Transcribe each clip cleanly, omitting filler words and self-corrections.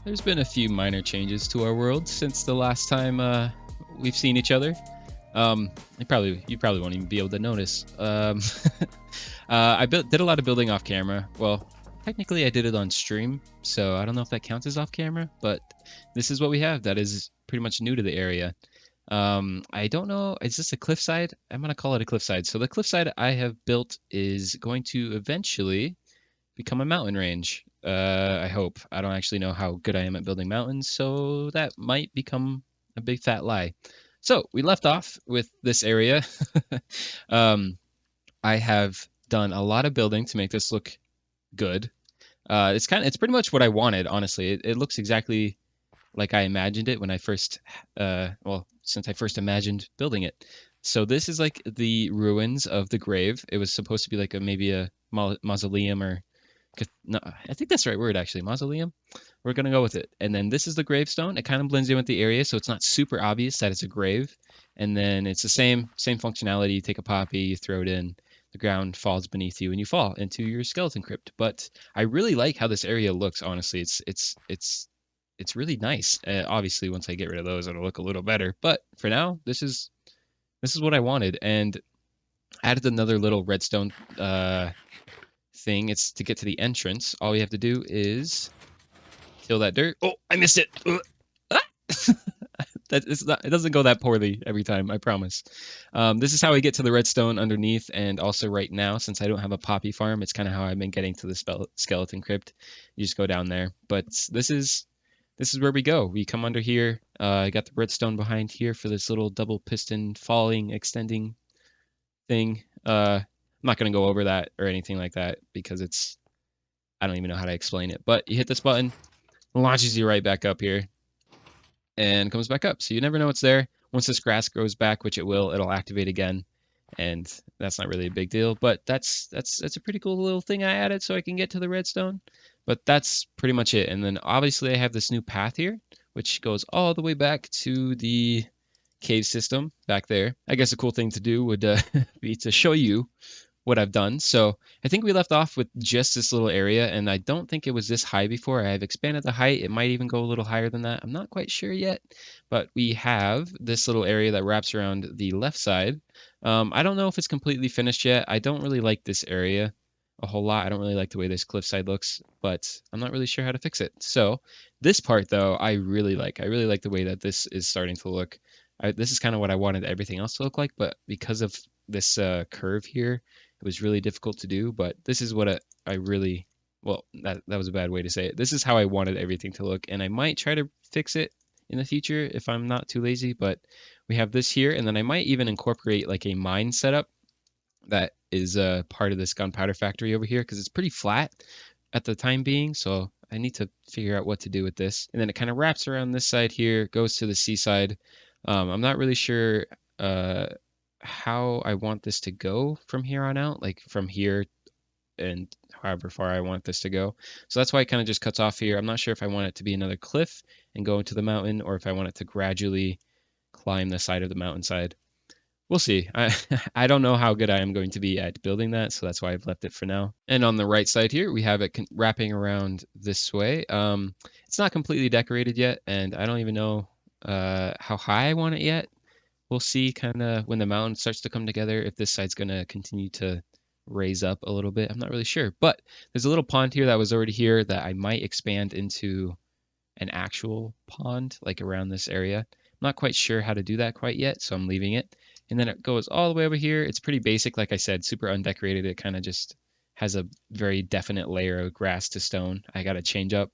there's been a few minor changes to our world since the last time we've seen each other. You probably won't even be able to notice. Did a lot of building off camera. Well, technically I did it on stream, so I don't know if that counts as off camera, but this is what we have that is pretty much new to the area. I don't know, is this a cliffside? I'm gonna call it a cliffside. So the cliffside I have built is going to eventually become a mountain range. I hope. I don't actually know how good I am at building mountains, so that might become a big fat lie. So we left off with this area. um, I have done a lot of building to make this look good. It's pretty much what I wanted, honestly. It looks exactly like I imagined it when I first, since I first imagined building it. So this is like the ruins of the grave. It was supposed to be like maybe a mausoleum or no, I think that's the right word actually, mausoleum. We're gonna go with it. And then this is the gravestone. It kind of blends in with the area, so it's not super obvious that it's a grave. And then it's the same functionality. You take a poppy, you throw it in, the ground falls beneath you, and you fall into your skeleton crypt. But I really like how this area looks. Honestly, it's really nice. Obviously, once I get rid of those, it'll look a little better. But for now, this is what I wanted, and added another little redstone thing. It's to get to the entrance. All we have to do is kill that dirt. Oh, I missed it. Ah! It doesn't go that poorly every time, I promise. This is how I get to the redstone underneath, and also right now, since I don't have a poppy farm, it's kind of how I've been getting to the skeleton crypt. You just go down there. But this is where we go. We come under here. I got the redstone behind here for this little double piston falling, extending thing. I'm not going to go over that or anything like that because I don't even know how to explain it. But you hit this button, launches you right back up here, and comes back up. So you never know what's there. Once this grass grows back, which it will, it'll activate again, and that's not really a big deal. But that's a pretty cool little thing I added so I can get to the redstone. But that's pretty much it. And then obviously I have this new path here, which goes all the way back to the cave system back there. I guess a cool thing to do would be to show you what I've done. So I think we left off with just this little area, and I don't think it was this high before. I've expanded the height. It might even go a little higher than that. I'm not quite sure yet, but we have this little area that wraps around the left side. I don't know if it's completely finished yet. I don't really like this area a whole lot. I don't really like the way this cliffside looks, but I'm not really sure how to fix it. So this part though, I really like. I really like the way that this is starting to look. This is kind of what I wanted everything else to look like, but because of this curve here, it was really difficult to do. But this is what I really, well, that was a bad way to say it. This is how I wanted everything to look, and I might try to fix it in the future if I'm not too lazy. But we have this here, and then I might even incorporate like a mine setup that is part of this gunpowder factory over here because it's pretty flat at the time being. So I need to figure out what to do with this. And then it kind of wraps around this side here, goes to the seaside. I'm not really sure how I want this to go from here on out, like from here and however far I want this to go. So that's why it kind of just cuts off here. I'm not sure if I want it to be another cliff and go into the mountain, or if I want it to gradually climb the side of the mountainside. We'll see. I don't know how good I am going to be at building that, so that's why I've left it for now. And on the right side here, we have it wrapping around this way. It's not completely decorated yet, and I don't even know how high I want it yet. We'll see kind of when the mountain starts to come together if this side's going to continue to raise up a little bit. I'm not really sure, but there's a little pond here that was already here that I might expand into an actual pond like around this area. I'm not quite sure how to do that quite yet, so I'm leaving it. And then it goes all the way over here. It's pretty basic, like I said, super undecorated. It kind of just has a very definite layer of grass to stone I got to change up.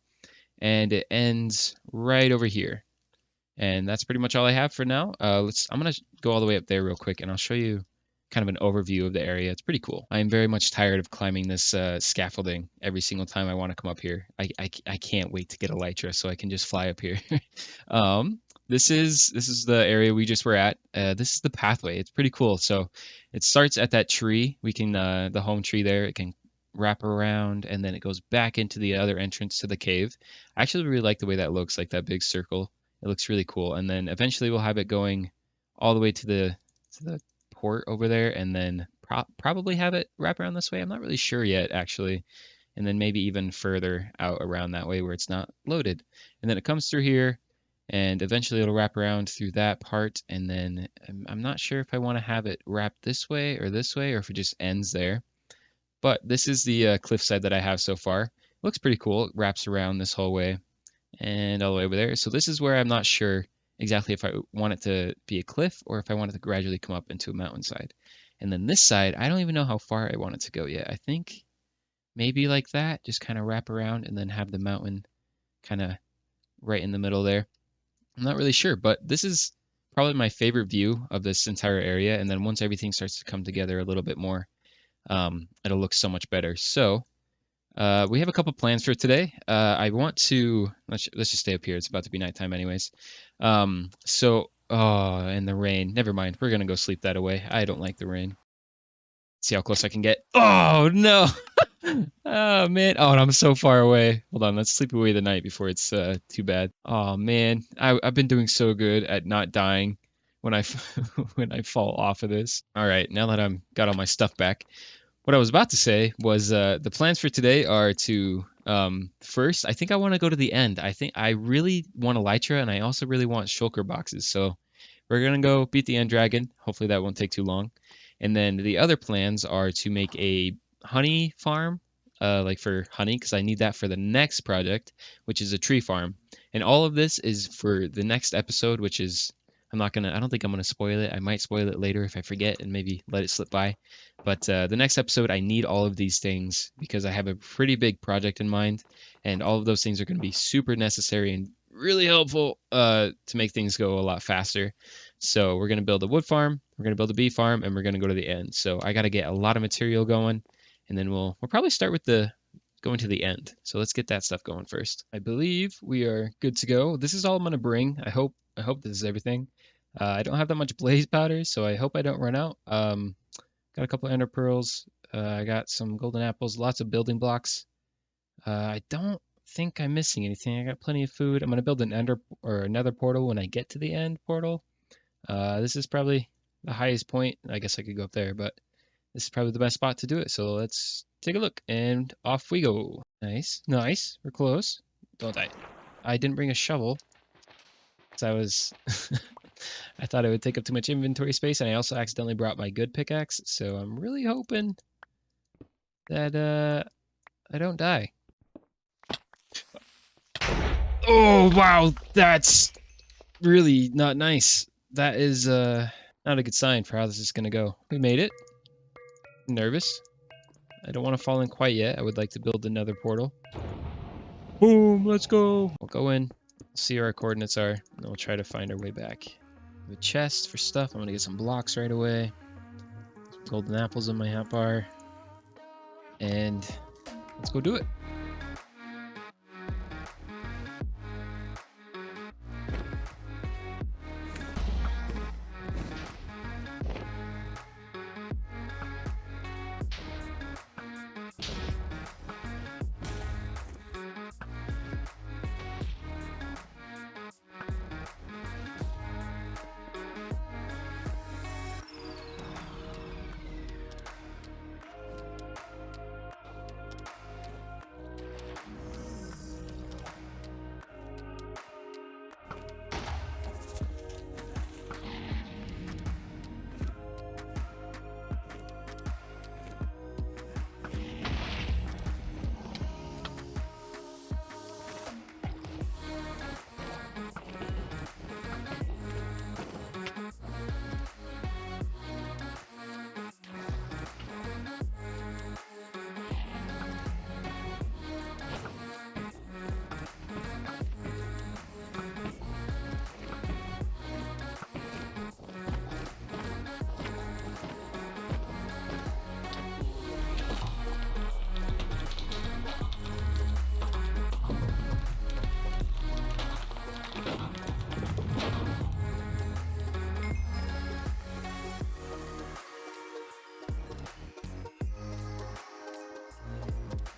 And it ends right over here. And that's pretty much all I have for now. I'm going to go all the way up there real quick, and I'll show you kind of an overview of the area. It's pretty cool. I am very much tired of climbing this scaffolding every single time I want to come up here. I can't wait to get elytra so I can just fly up here. This is the area we just were at. This is the pathway. It's pretty cool. So it starts at that tree. We can the home tree there. It can wrap around, and then it goes back into the other entrance to the cave. I actually really like the way that looks, like that big circle. It looks really cool. And then eventually we'll have it going all the way to the port over there, and then probably have it wrap around this way. I'm not really sure yet, actually. and then maybe even further out around that way where it's not loaded. And then it comes through here, and eventually it'll wrap around through that part, and then I'm not sure if I want to have it wrapped this way, or if it just ends there. But this is the cliffside that I have so far. It looks pretty cool. It wraps around this whole way and all the way over there. So this is where I'm not sure exactly if I want it to be a cliff or if I want it to gradually come up into a mountainside. And then this side, I don't even know how far I want it to go yet. I think maybe like that, just kind of wrap around and then have the mountain kind of right in the middle there. I'm not really sure, but this is probably my favorite view of this entire area. And then once everything starts to come together a little bit more, it'll look so much better. So we have a couple plans for today. I want to let's just stay up here. It's about to be nighttime anyways. Oh, and the rain. Never mind. We're gonna go sleep that away. I don't like the rain. See how close I can get. Oh no. Oh man. Oh, and I'm so far away. Hold on. Let's sleep away the night before it's too bad. Oh man. I've been doing so good at not dying when I when I fall off of this. All right. Now that I'm got all my stuff back. What I was about to say was the plans for today are to first, I think I want to go to the end. I think I really want Elytra, and I also really want shulker boxes. So we're gonna go beat the end dragon. Hopefully that won't take too long. And then the other plans are to make a honey farm, like for honey, because I need that for the next project, which is a tree farm. And all of this is for the next episode, which is I don't think I'm gonna spoil it. I might spoil it later if I forget and maybe let it slip by. But the next episode, I need all of these things because I have a pretty big project in mind, and all of those things are going to be super necessary and really helpful to make things go a lot faster. So we're going to build a wood farm, we're going to build a bee farm, and we're going to go to the end. So I got to get a lot of material going, and then we'll probably start with going to the end. So let's get that stuff going first. I believe we are good to go. This is all I'm going to bring. I hope this is everything. I don't have that much blaze powder, so I hope I don't run out. Got a couple of ender pearls. I got some golden apples, lots of building blocks. I don't think I'm missing anything. I got plenty of food. I'm gonna build an ender or another portal when I get to the end portal. This is probably the highest point. I guess I could go up there, but this is probably the best spot to do it. So let's take a look, and off we go. Nice, nice. We're close. Don't die. I didn't bring a shovel because I was I thought it would take up too much inventory space, and I also accidentally brought my good pickaxe, so I'm really hoping that I don't die. Oh wow, that's really not nice. That is not a good sign for how this is gonna go. We made it. I'm nervous. I don't want to fall in quite yet. I would like to build another portal. Boom, let's go. We'll go in, see where our coordinates are, and then we'll try to find our way back. A chest for stuff. I'm gonna get some blocks right away. Some golden apples in my hotbar. And let's go do it.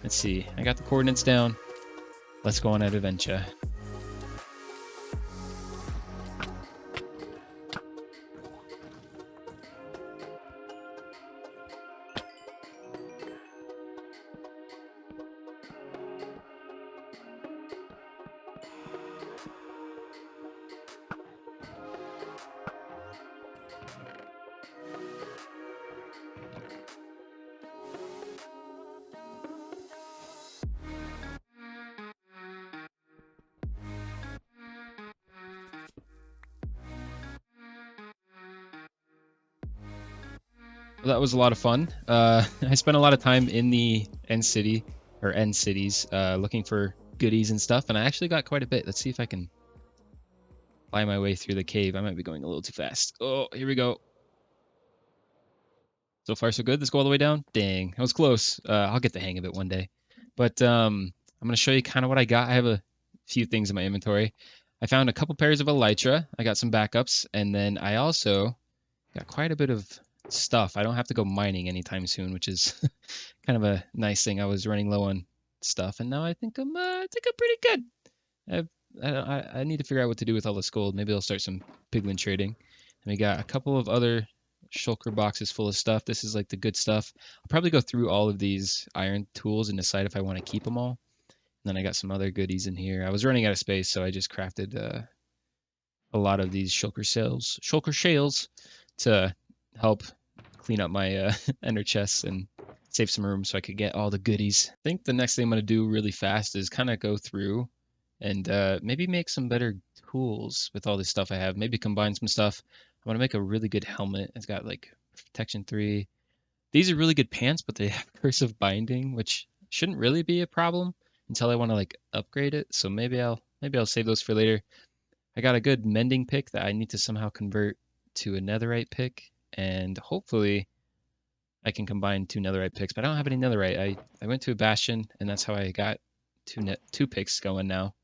Let's see. I got the coordinates down. Let's go on an adventure. Well, that was a lot of fun. I spent a lot of time in the end city or end cities looking for goodies and stuff, and I actually got quite a bit. Let's see if I can fly my way through the cave. I might be going a little too fast. Oh, here we go. So far, so good. Let's go all the way down. Dang, that was close. I'll get the hang of it one day. But I'm gonna show you kind of what I got. I have a few things in my inventory. I found a couple pairs of elytra. I got some backups, and then I also got quite a bit of stuff. I don't have to go mining anytime soon, which is kind of a nice thing. I was running low on stuff, and now I think I'm pretty good. I've, I need to figure out what to do with all this gold. Maybe I'll start some pigment trading. And we got a couple of other shulker boxes full of stuff. This is like the good stuff. I'll probably go through all of these iron tools and decide if I want to keep them all. And then I got some other goodies in here. I was running out of space, so I just crafted a lot of these shulker shales, to help clean up my ender chests and save some room so I could get all the goodies. I think the next thing I'm going to do really fast is kind of go through and maybe make some better tools with all this stuff I have. Maybe combine some stuff. I want to make a really good helmet. It's got like protection 3. These are really good pants, but they have cursive binding, which shouldn't really be a problem until I want to like upgrade it. So maybe I'll save those for later. I got a good mending pick that I need to somehow convert to a netherite pick, and hopefully I can combine 2 netherite picks. But I don't have any netherite. I went to a bastion, and that's how I got 2 picks going now.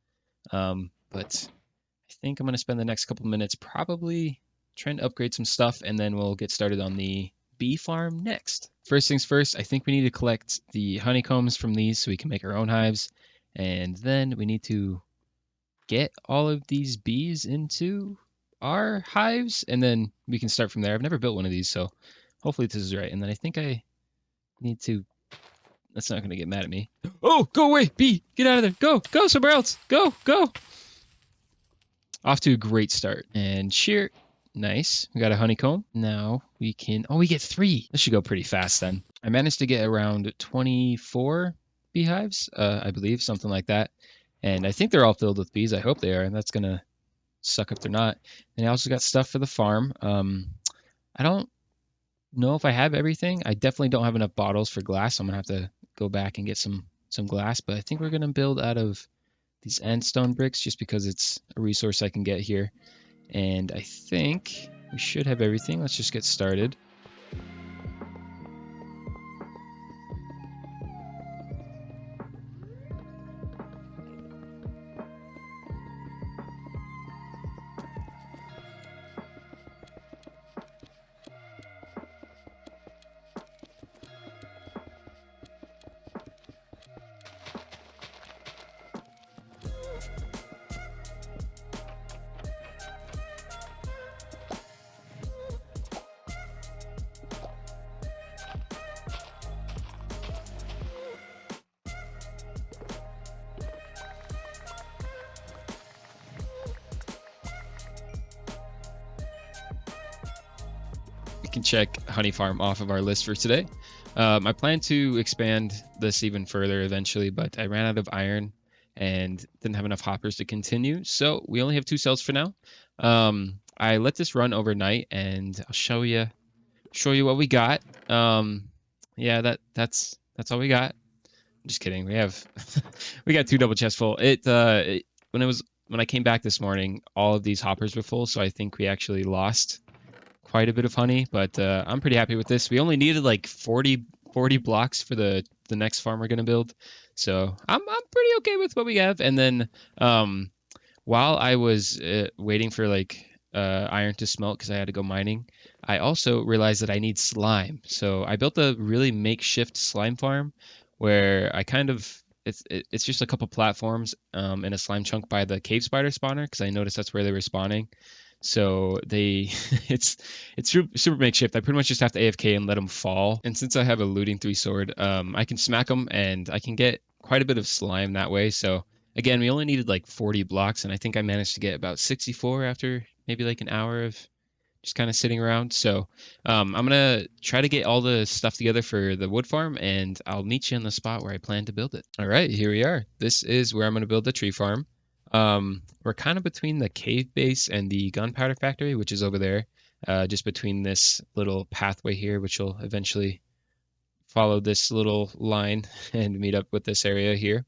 But I think I'm going to spend the next couple minutes probably trying to upgrade some stuff, and then we'll get started on the bee farm next. First things first, I think we need to collect the honeycombs from these so we can make our own hives, and then we need to get all of these bees into our hives, and then we can start from there. I've never built one of these, so hopefully this is right. And then I think I need to... That's not going to get mad at me. Oh, go away, bee! Get out of there! Go somewhere else! Go! Off to a great start. And shear. Nice. We got a honeycomb. Now we can... Oh, we get 3. This should go pretty fast then. I managed to get around 24 beehives, I believe, something like that. And I think they're all filled with bees. I hope they are, and that's going to suck if they're not. And I also got stuff for the farm. I don't know if I have everything. I definitely don't have enough bottles for glass. So I'm going to have to go back and get some glass. But I think we're going to build out of these sandstone bricks just because it's a resource I can get here. And I think we should have everything. Let's just get started. We can check honey farm off of our list for today. I plan to expand this even further eventually, but I ran out of iron and didn't have enough hoppers to continue. So we only have 2 cells for now. I let this run overnight, and I'll show you what we got. Yeah, that's all we got. I'm just kidding. We have we got 2 double chests full. When I came back this morning, all of these hoppers were full, so I think we actually lost quite a bit of honey, but I'm pretty happy with this. We only needed like 40 blocks for the next farm we're gonna build, so I'm pretty okay with what we have. And then while I was waiting for like iron to smelt because I had to go mining, I also realized that I need slime. So I built a really makeshift slime farm where I kind of it's just a couple platforms and a slime chunk by the cave spider spawner because I noticed that's where they were spawning. So it's super makeshift. I pretty much just have to AFK and let them fall. And since I have a looting 3 sword, I can smack them and I can get quite a bit of slime that way. So again, we only needed like 40 blocks, and I think I managed to get about 64 after maybe like an hour of just kind of sitting around. So I'm gonna try to get all the stuff together for the wood farm, and I'll meet you in the spot where I plan to build it. All right, here we are. This is where I'm gonna build the tree farm. We're kind of between the cave base and the gunpowder factory, which is over there. just between this little pathway here, which will eventually follow this little line and meet up with this area here.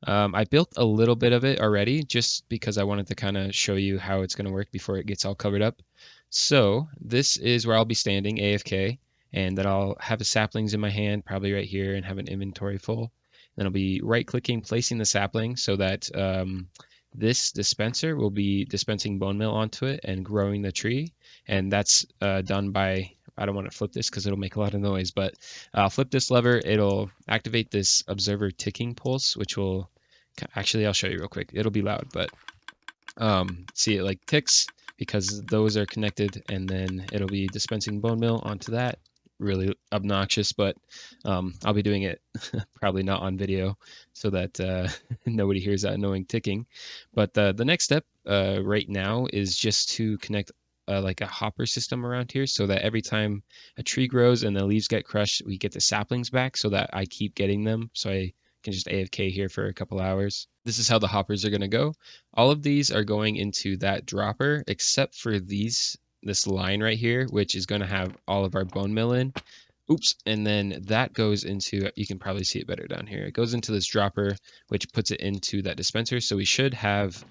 I built a little bit of it already just because I wanted to kind of show you how it's going to work before it gets all covered up. So this is where I'll be standing AFK, and then I'll have the saplings in my hand, probably right here, and have an inventory full. Then I'll be right clicking, placing the sapling so that this dispenser will be dispensing bone meal onto it and growing the tree. And that's done by, I don't want to flip this because it'll make a lot of noise, but I'll flip this lever. It'll activate this observer ticking pulse, which will actually, I'll show you real quick. It'll be loud, but see it like ticks because those are connected, and then it'll be dispensing bone meal onto that. Really obnoxious, but I'll be doing it probably not on video so that nobody hears that annoying ticking. But the next step right now is just to connect like a hopper system around here so that every time a tree grows and the leaves get crushed, we get the saplings back so that I keep getting them. So I can just AFK here for a couple hours. This is how the hoppers are going to go. All of these are going into that dropper except for this line right here, which is going to have all of our bone meal in. Oops, and then that goes into, you can probably see it better down here. It goes into this dropper, which puts it into that dispenser. So we should have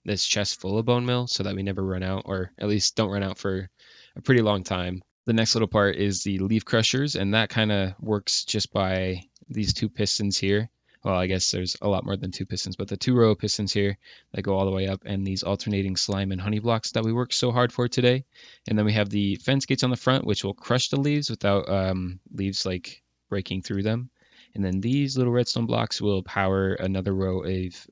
this chest full of bone meal so that we never run out, or at least don't run out for a pretty long time. The next little part is the leaf crushers, and that kind of works just by these two pistons here. Well, I guess there's a lot more than two pistons, but the 2-row of pistons here that go all the way up, and these alternating slime and honey blocks that we worked so hard for today. And then we have the fence gates on the front, which will crush the leaves without leaves like breaking through them. And then these little redstone blocks will power another row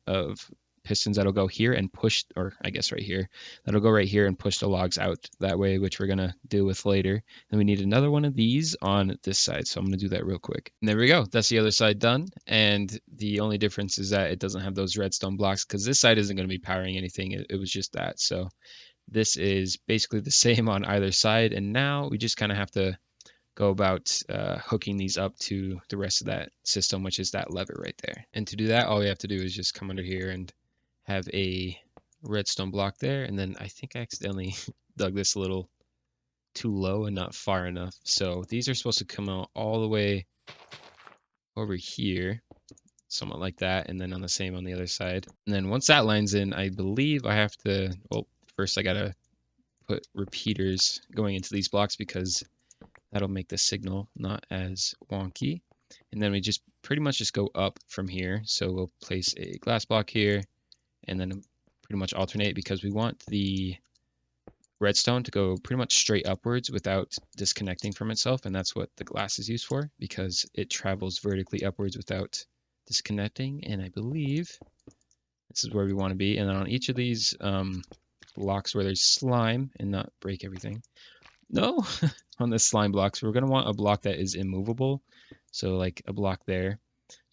of pistons that'll go here and push, or I guess right here, that'll go right here and push the logs out that way, which we're gonna deal with later. Then we need another one of these on this side, so I'm gonna do that real quick. And there we go, that's the other side done. And the only difference is that it doesn't have those redstone blocks because this side isn't gonna be powering anything. It was just that. So this is basically the same on either side. And now we just kind of have to go about hooking these up to the rest of that system, which is that lever right there. And to do that, all we have to do is just come under here and have a redstone block there. And then I think I accidentally dug this a little too low and not far enough. So these are supposed to come out all the way over here, somewhat like that. And then on the same on the other side. And then once that line's in, I believe I have to, well, first I gotta put repeaters going into these blocks because that'll make the signal not as wonky. And then we just pretty much just go up from here. So we'll place a glass block here and then pretty much alternate because we want the redstone to go pretty much straight upwards without disconnecting from itself. And that's what the glass is used for because it travels vertically upwards without disconnecting. And I believe this is where we want to be. And then on each of these blocks where there's slime and not break everything. No, on the slime blocks, we're going to want a block that is immovable. So like a block there,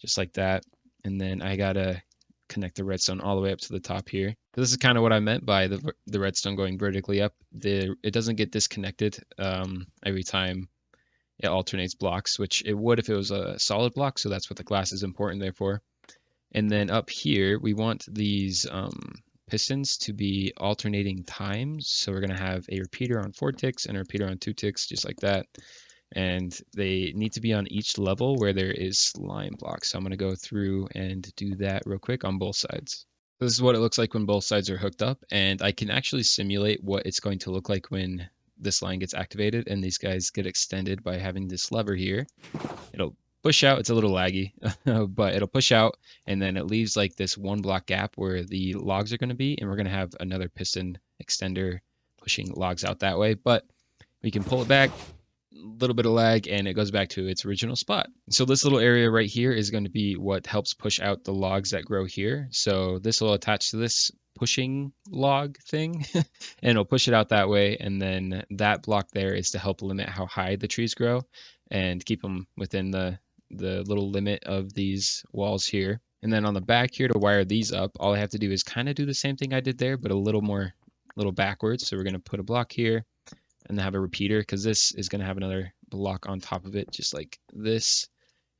just like that. And then I got to connect the redstone all the way up to the top here. This is kind of what I meant by the redstone going vertically up. It doesn't get disconnected every time it alternates blocks, which it would if it was a solid block. So that's what the glass is important there for. And then up here, we want these pistons to be alternating times. So we're going to have a repeater on 4 ticks and a repeater on 2 ticks, just like that. And they need to be on each level where there is slime blocks. So I'm going to go through and do that real quick on both sides. So this is what it looks like when both sides are hooked up. And I can actually simulate what it's going to look like when this line gets activated and these guys get extended by having this lever here. It'll push out. It's a little laggy, but it'll push out, and then it leaves like this 1 block gap where the logs are going to be, and we're going to have another piston extender pushing logs out that way. But we can pull it back, a little bit of lag, and it goes back to its original spot. So this little area right here is going to be what helps push out the logs that grow here. So this will attach to this pushing log thing and it'll push it out that way, and then that block there is to help limit how high the trees grow and keep them within the little limit of these walls here. And then on the back here to wire these up, all I have to do is kind of do the same thing I did there, but a little backwards. So we're going to put a block here and have a repeater because this is going to have another block on top of it, just like this.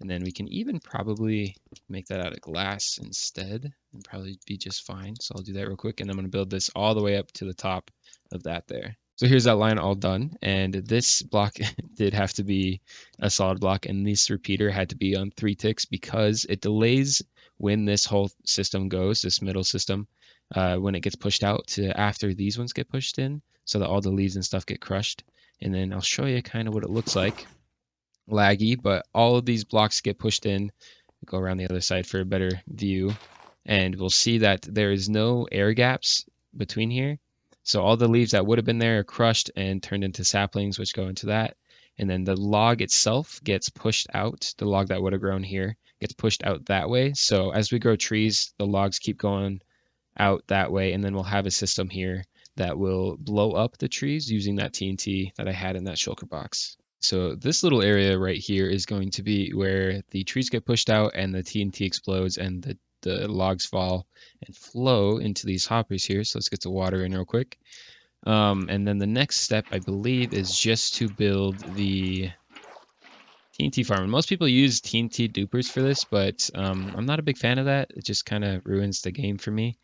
And then we can even probably make that out of glass instead and probably be just fine. So I'll do that real quick. And I'm going to build this all the way up to the top of that there. So here's that line all done, and this block did have to be a solid block, and this repeater had to be on 3 ticks because it delays when this whole system goes, this middle system, when it gets pushed out to after these ones get pushed in, so that all the leaves and stuff get crushed. And then I'll show you kind of what it looks like. Laggy, but all of these blocks get pushed in. Go around the other side for a better view, and we'll see that there is no air gaps between here. So all the leaves that would have been there are crushed and turned into saplings, which go into that. And then the log itself gets pushed out. The log that would have grown here gets pushed out that way. So as we grow trees, the logs keep going out that way, and then we'll have a system here that will blow up the trees using that TNT that I had in that shulker box. So this little area right here is going to be where the trees get pushed out and the TNT explodes and the logs fall and flow into these hoppers here. So let's get the water in real quick. And then the next step, I believe, is just to build the TNT farm. And most people use TNT dupers for this, but I'm not a big fan of that. It just kind of ruins the game for me.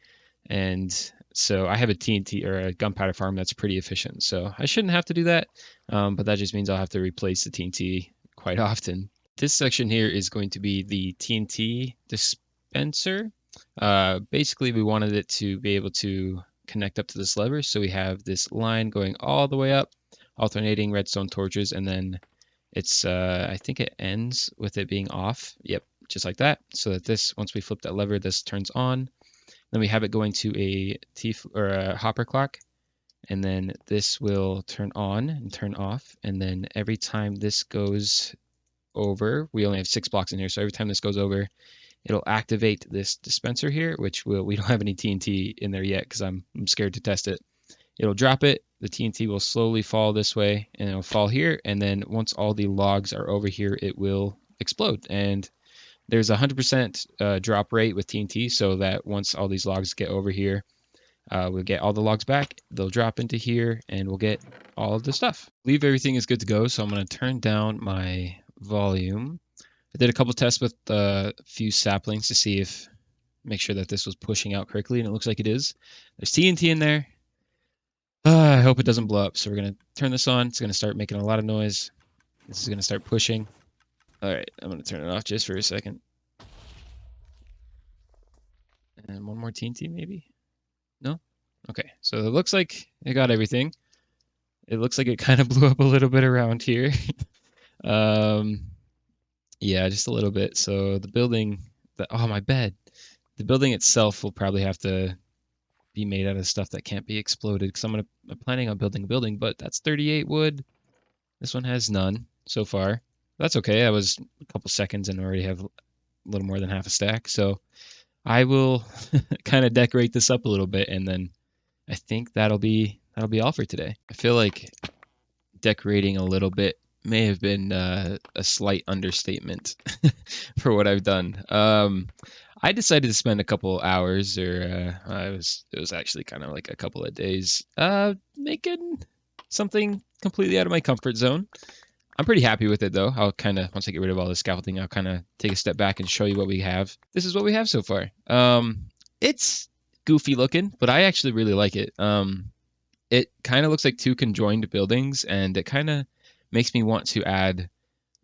And so I have a TNT or a gunpowder farm that's pretty efficient. So I shouldn't have to do that, but that just means I'll have to replace the TNT quite often. This section here is going to be the TNT dispenser. Basically, we wanted it to be able to connect up to this lever. So we have this line going all the way up, alternating redstone torches, and then it's, I think it ends with it being off. Yep, just like that. So that this, once we flip that lever, this turns on. Then we have it going to a or a hopper clock, and then this will turn on and turn off. And then every time this goes over, we only have 6 blocks in here, so every time this goes over, it'll activate this dispenser here, which we don't have any TNT in there yet because I'm scared to test it. It'll drop it, the TNT will slowly fall this way, and it'll fall here, and then once all the logs are over here, it will explode. And there's a 100% drop rate with TNT, so that once all these logs get over here, we'll get all the logs back, they'll drop into here, and we'll get all of the stuff. I believe everything is good to go, so I'm going to turn down my volume. I did a couple tests with a few saplings to see if, make sure that this was pushing out correctly, and it looks like it is. There's TNT in there. I hope it doesn't blow up, so we're going to turn this on. It's going to start making a lot of noise. This is going to start pushing. All right, I'm going to turn it off just for a second. And one more TNT maybe? No? Okay, so it looks like it got everything. It looks like it kind of blew up a little bit around here. Yeah, just a little bit. So the building, oh, my bed. The building itself will probably have to be made out of stuff that can't be exploded because I'm planning on building a building, but that's 38 wood. This one has none so far. That's okay. I was a couple seconds and already have a little more than half a stack. So I will kind of decorate this up a little bit, and then I think that'll be all for today. I feel like decorating a little bit may have been a slight understatement for what I've done. I decided to spend a couple hours, or it was actually kind of like a couple of days, making something completely out of my comfort zone. I'm pretty happy with it though. I'll kind of, once I get rid of all the scaffolding, I'll kind of take a step back and show you what we have. This is what we have so far. It's goofy looking, but I actually really like it. It kind of looks like 2 conjoined buildings, and it kind of makes me want to add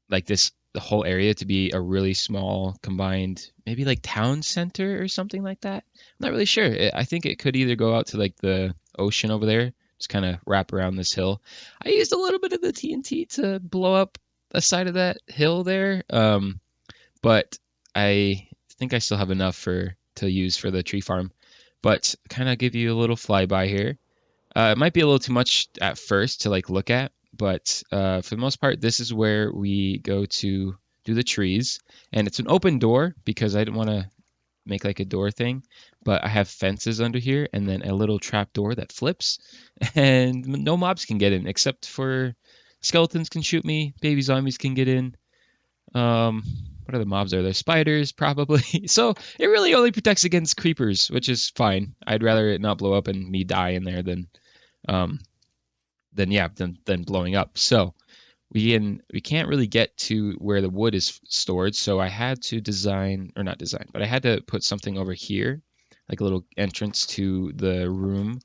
like the whole area to be a really small combined, maybe like town center or something like that. I'm not really sure. I think it could either go out to like the ocean over there, just kind of wrap around this hill. I used a little bit of the TNT to blow up the side of that hill there, but I think I still have enough to use for the tree farm. But kind of give you a little flyby here. It might be a little too much at first to like look at, but for the most part, this is where we go to do the trees. And it's an open door because I didn't want to make like a door thing, but I have fences under here and then a little trap door that flips, and no mobs can get in except for skeletons can shoot me, baby zombies can get in. What other mobs are there? Spiders, probably. So it really only protects against creepers, which is fine. I'd rather it not blow up and me die in there than blowing up. So we can't really get to where the wood is stored. So I had to but I had to put something over here, like a little entrance to the room.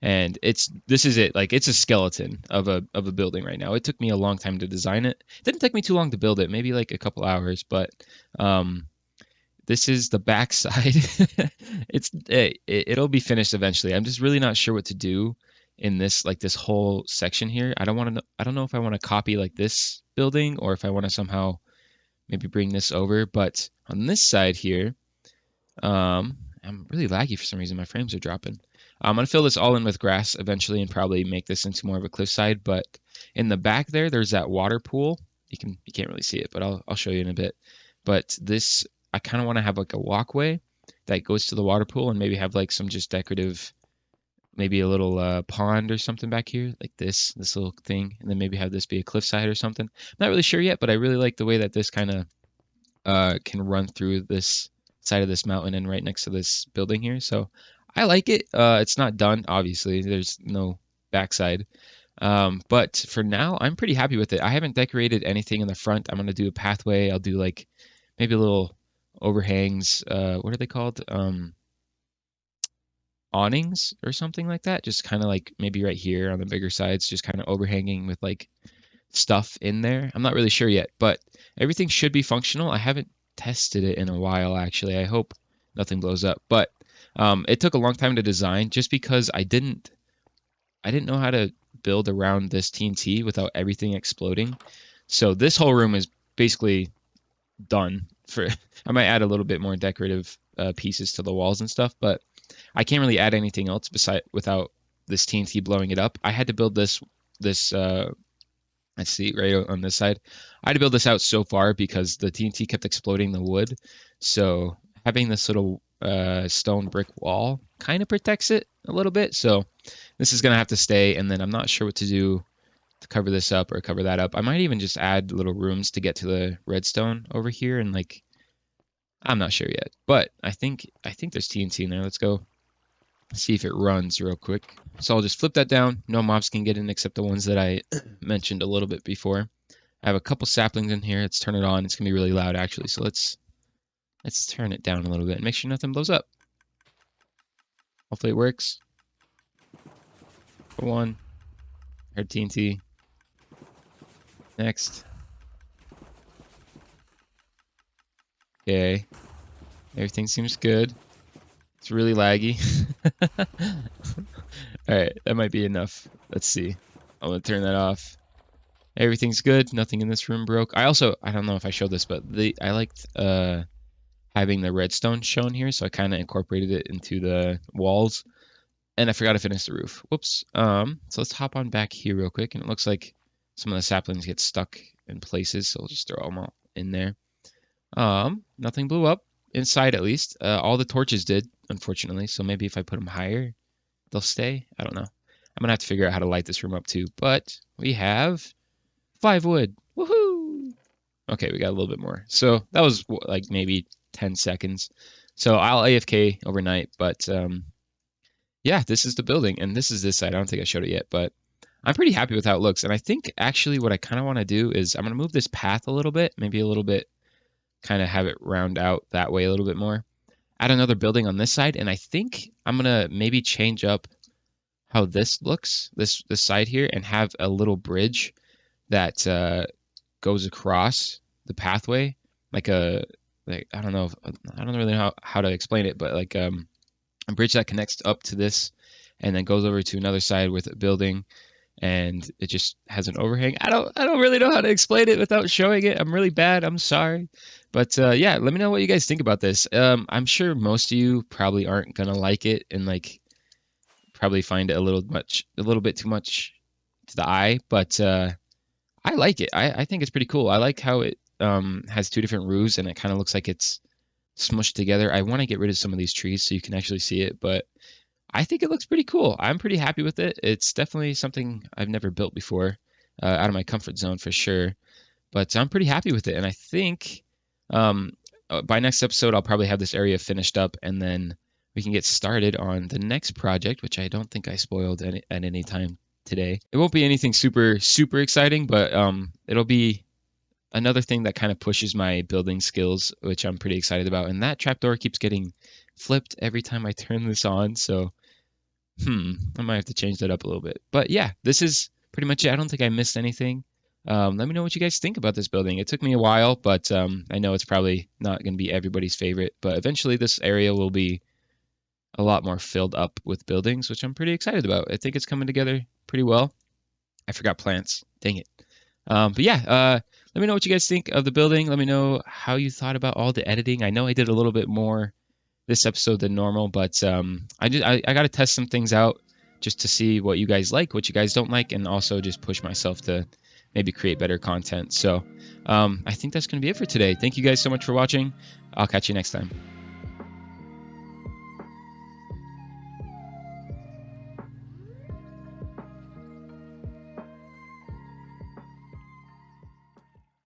And this is it. Like, it's a skeleton of a building right now. It took me a long time to design it. It didn't take me too long to build it, maybe like a couple hours, but um this is the backside. It'll be finished eventually. I'm just really not sure what to do in this, like, this whole section here. I don't know if I want to copy like this building or if I want to somehow maybe bring this over. But on this side here, I'm really laggy for some reason. My frames are dropping. I'm gonna fill this all in with grass eventually and probably make this into more of a cliffside. But in the back there, there's that water pool. You can't really see it, but I'll show you in a bit. But this, I kind of want to have like a walkway that goes to the water pool and maybe have like some just decorative, maybe a little pond or something back here, like this little thing, and then maybe have this be a cliffside or something. I'm not really sure yet, but I really like the way that this kind of can run through this side of this mountain and right next to this building here. So I like it. It's not done, obviously. There's no backside. But for now, I'm pretty happy with it. I haven't decorated anything in the front. I'm gonna do a pathway. I'll do like maybe a little overhangs. What are they called? Awnings or something like that. Just kind of like maybe right here on the bigger sides, just kind of overhanging with like stuff in there. I'm not really sure yet, but everything should be functional. I haven't tested it in a while, actually. I hope nothing blows up. But it took a long time to design just because I didn't know how to build around this TNT without everything exploding. So this whole room is basically done. For I might add a little bit more decorative pieces to the walls and stuff, but I can't really add anything else beside without this TNT blowing it up. I had to build this let's see, right on this side. I had to build this out so far because the TNT kept exploding the wood. So having this little stone brick wall kind of protects it a little bit. So this is going to have to stay. And then I'm not sure what to do to cover this up or cover that up. I might even just add little rooms to get to the redstone over here. And like, I'm not sure yet. But I think there's TNT in there. Let's go see if it runs real quick. So I'll just flip that down. No mobs can get in except the ones that I mentioned a little bit before. I have a couple saplings in here. Let's turn it on. It's gonna be really loud actually. So let's turn it down a little bit and make sure nothing blows up. Hopefully it works. One. Heard TNT. Next. Okay. Everything seems good. It's really laggy. All right, that might be enough. Let's see. I'm gonna turn that off. Everything's good. Nothing in this room broke. I don't know if I showed this, but I liked having the redstone shown here, so I kind of incorporated it into the walls. And I forgot to finish the roof. Whoops. So let's hop on back here real quick, and it looks like some of the saplings get stuck in places, so we'll just throw them all in there. Nothing blew up inside, at least. All the torches did, unfortunately. So maybe if I put them higher, they'll stay. I don't know. I'm gonna have to figure out how to light this room up too. But we have 5 wood. Woohoo! Okay, we got a little bit more. So that was like maybe 10 seconds. So I'll AFK overnight, but yeah, this is the building, and this is this side. I don't think I showed it yet, but I'm pretty happy with how it looks. And I think actually what I kind of want to do is I'm gonna move this path a little bit, maybe a little bit, kind of have it round out that way a little bit more. Add another building on this side, and I think I'm gonna maybe change up how this looks, this side here, and have a little bridge that goes across the pathway, like a I don't know I don't really know how to explain it, but like a bridge that connects up to this and then goes over to another side with a building, and it just has an overhang. I don't really know how to explain it without showing it. I'm really bad. I'm sorry. But yeah, let me know what you guys think about this. I'm sure most of you probably aren't gonna like it and like probably find it a little bit too much to the eye, but I like it. I think it's pretty cool. I like how it has 2 different roofs and it kind of looks like it's smushed together. I want to get rid of some of these trees so you can actually see it, but I think it looks pretty cool. I'm pretty happy with it. It's definitely something I've never built before, out of my comfort zone for sure. But I'm pretty happy with it, and I think um, by next episode I'll probably have this area finished up, and then we can get started on the next project, which I don't think I spoiled at any time today. It won't be anything super exciting, but it'll be another thing that kind of pushes my building skills, which I'm pretty excited about. And that trapdoor keeps getting flipped every time I turn this on, so I might have to change that up a little bit. But yeah, this is pretty much it. I don't think I missed anything. Let me know what you guys think about this building. It took me a while, but I know it's probably not going to be everybody's favorite. But eventually, this area will be a lot more filled up with buildings, which I'm pretty excited about. I think it's coming together pretty well. I forgot plants. Dang it. But yeah, let me know what you guys think of the building. Let me know how you thought about all the editing. I know I did a little bit more this episode than normal, but I got to test some things out just to see what you guys like, what you guys don't like, and also just push myself to maybe create better content. So I think that's going to be it for today. Thank you guys so much for watching. I'll catch you next time.